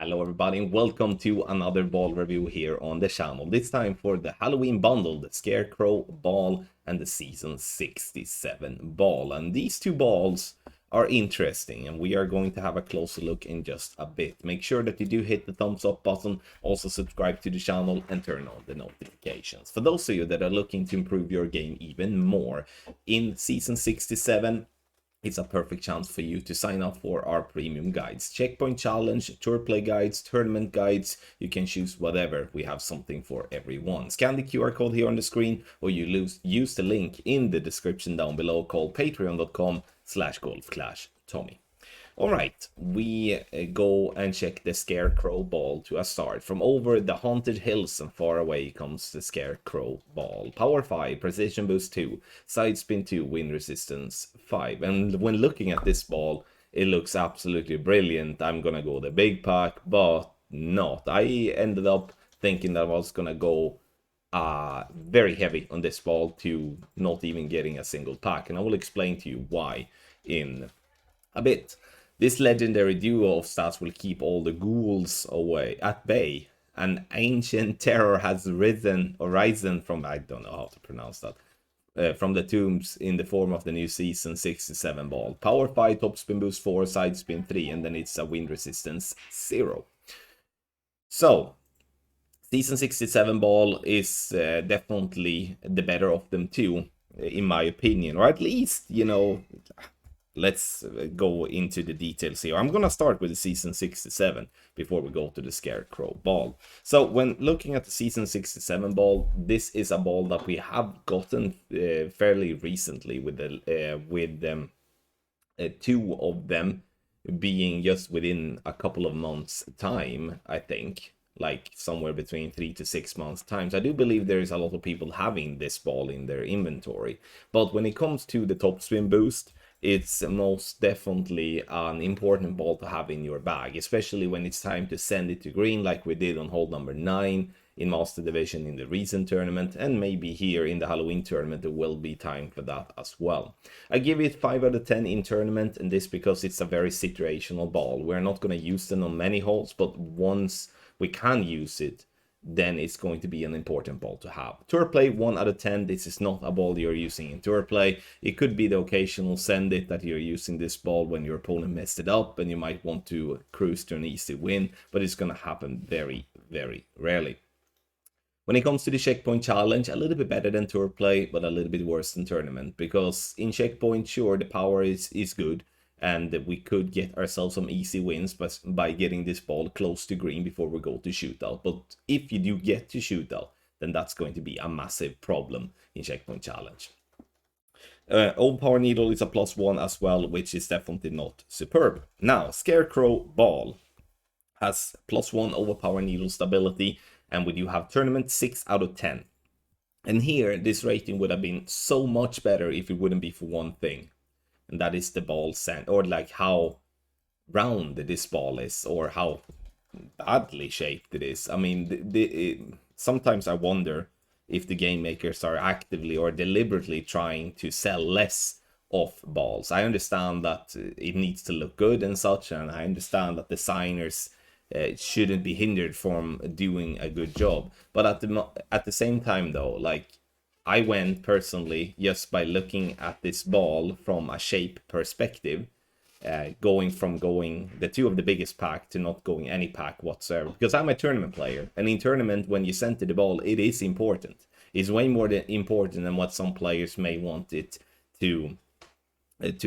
Hello everybody and welcome to another ball review here on the channel. This time for the Halloween bundle, the Scarecrow ball and the Season 67 ball. And these two balls are interesting and we are going to have a closer look in just a bit. Make sure that you do hit the thumbs up button, also subscribe to the channel and turn on the notifications. For those of you that are looking to improve your game even more, in Season 67 it's a perfect chance for you to sign up for our premium guides. Checkpoint challenge, tour play guides, tournament guides. You can choose whatever. We have something for everyone. Scan the QR code here on the screen or use the link in the description down below called patreon.com/golfclashtommy. Alright, we go and check the Scarecrow ball to a start. From over the haunted hills and far away comes the Scarecrow ball. Power 5, precision boost 2, side spin 2, wind resistance 5. And when looking at this ball, it looks absolutely brilliant. I'm gonna go the big pack, but not. I ended up thinking that I was gonna go very heavy on this ball to not even getting a single pack. And I will explain to you why in a bit. This legendary duo of stats will keep all the ghouls away at bay. An ancient terror has risen from, I don't know how to pronounce that, from the tombs in the form of the new Season 67 ball. Power 5, top spin boost 4, side spin 3, and then it's a wind resistance 0. So, Season 67 ball is definitely the better of them two, in my opinion. Or at least, you know, let's go into the details here. I'm gonna start with the Season 67 before we go to the Scarecrow ball. So when looking at the Season 67 ball, this is a ball that we have gotten fairly recently with two of them being just within a couple of months time, I think, like somewhere between 3 to 6 months times. I do believe there is a lot of people having this ball in their inventory, but when it comes to the top spin boost, it's most definitely an important ball to have in your bag, especially when it's time to send it to green like we did on hole number 9 in Master Division in the recent tournament, and maybe here in the Halloween tournament there will be time for that as well. I give it 5 out of 10 in tournament, and this because it's a very situational ball. We're not going to use them on many holes, but once we can use it, then it's going to be an important ball to have. Tour play 1 out of 10. This is not a ball you're using in tour play. It could be the occasional send it that you're using this ball when your opponent messed it up and you might want to cruise to an easy win, but it's going to happen very, very rarely. When it comes to the checkpoint challenge, a little bit better than tour play, but a little bit worse than tournament, because in checkpoint, sure, the power is good, and we could get ourselves some easy wins by getting this ball close to green before we go to shootout. But if you do get to shootout, then that's going to be a massive problem in checkpoint challenge. Overpower needle is a +1 as well, which is definitely not superb. Now, Scarecrow ball has +1 overpower needle stability, and we do have tournament 6 out of 10. And here, this rating would have been so much better if it wouldn't be for one thing. And that is the ball sand, or like how round this ball is, or how badly shaped it is. I mean, sometimes I wonder if the game makers are actively or deliberately trying to sell less of balls. I understand that it needs to look good and such, and I understand that designers shouldn't be hindered from doing a good job. But at the same time, though, like, I went personally just by looking at this ball from a shape perspective, going from the two of the biggest pack to not going any pack whatsoever, because I'm a tournament player, and in tournament when you center the ball, it is important. It's way more important than what some players may want it to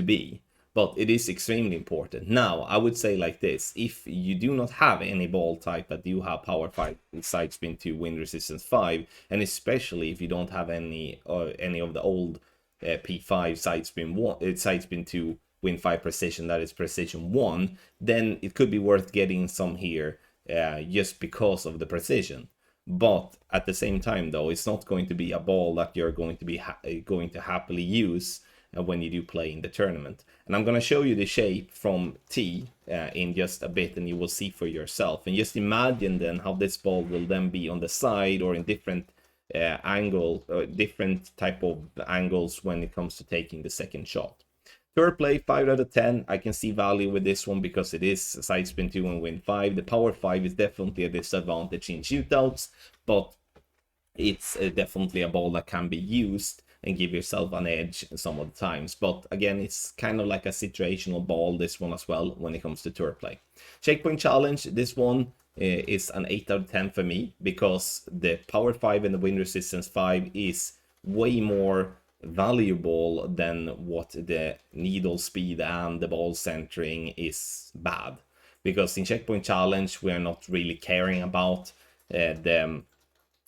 be. But it is extremely important. Now, I would say like this: if you do not have any ball type that do have power 5, side spin 2, wind resistance 5, and especially if you don't have any of the old P5 side spin 2, wind 5 precision, that is precision 1, then it could be worth getting some here just because of the precision. But at the same time, though, it's not going to be a ball that you're going to be going to happily use when you do play in the tournament. And I'm going to show you the shape from T in just a bit, and you will see for yourself. And just imagine then how this ball will then be on the side or in different different type of angles when it comes to taking the second shot. Third play, 5 out of 10. I can see value with this one because it is side spin 2 and win 5. The power 5 is definitely a disadvantage in shootouts, but it's definitely a ball that can be used and give yourself an edge some of the times. But again, it's kind of like a situational ball, this one as well, when it comes to tour play. Checkpoint challenge, this one is an 8 out of 10 for me because the power 5 and the wind resistance 5 is way more valuable than what the needle speed and the ball centering is bad. Because in checkpoint challenge, we are not really caring about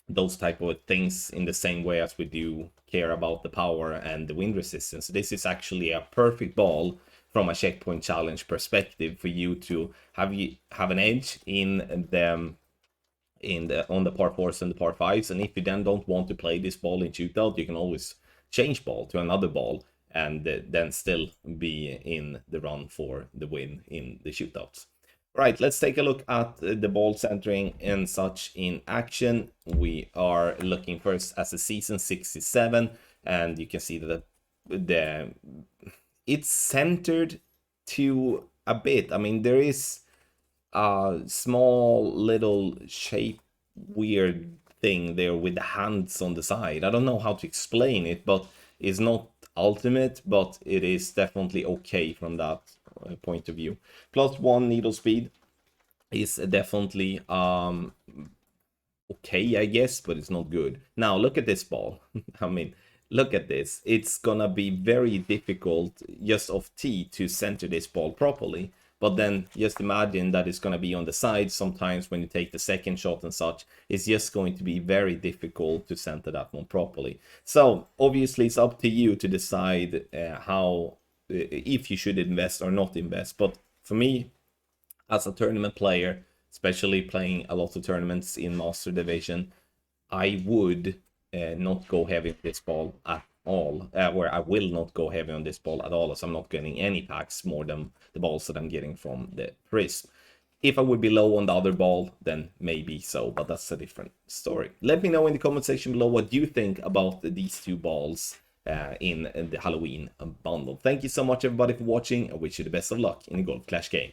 those type of things in the same way as we do care about the power and the wind resistance. This is actually a perfect ball from a checkpoint challenge perspective for you to have an edge in the on the par fours and the par fives. And if you then don't want to play this ball in shootout, you can always change ball to another ball and then still be in the run for the win in the shootouts. Right, let's take a look at the ball centering and such in action. We are looking first at the season 67, and you can see that it's centered to a bit. I mean, there is a small little shape weird thing there with the hands on the side. I don't know how to explain it, but it's not ultimate, but it is definitely okay from that point of view. +1 needle speed is definitely okay, I guess, but it's not good. Now look at this ball. I mean, look at this. It's gonna be very difficult just off tee to center this ball properly. But then just imagine that it's gonna be on the side sometimes when you take the second shot and such. It's just going to be very difficult to center that one properly. So obviously it's up to you to decide how if you should invest or not invest. But for me, as a tournament player, especially playing a lot of tournaments in Master Division, I would not go heavy on this ball at all, where I will not go heavy on this ball at all, as I'm not getting any packs more than the balls that I'm getting from the Prism. If I would be low on the other ball, then maybe so, but that's a different story. Let me know in the comment section below what you think about these two balls in the Halloween bundle. Thank you so much, everybody, for watching. I wish you the best of luck in the Golf Clash game.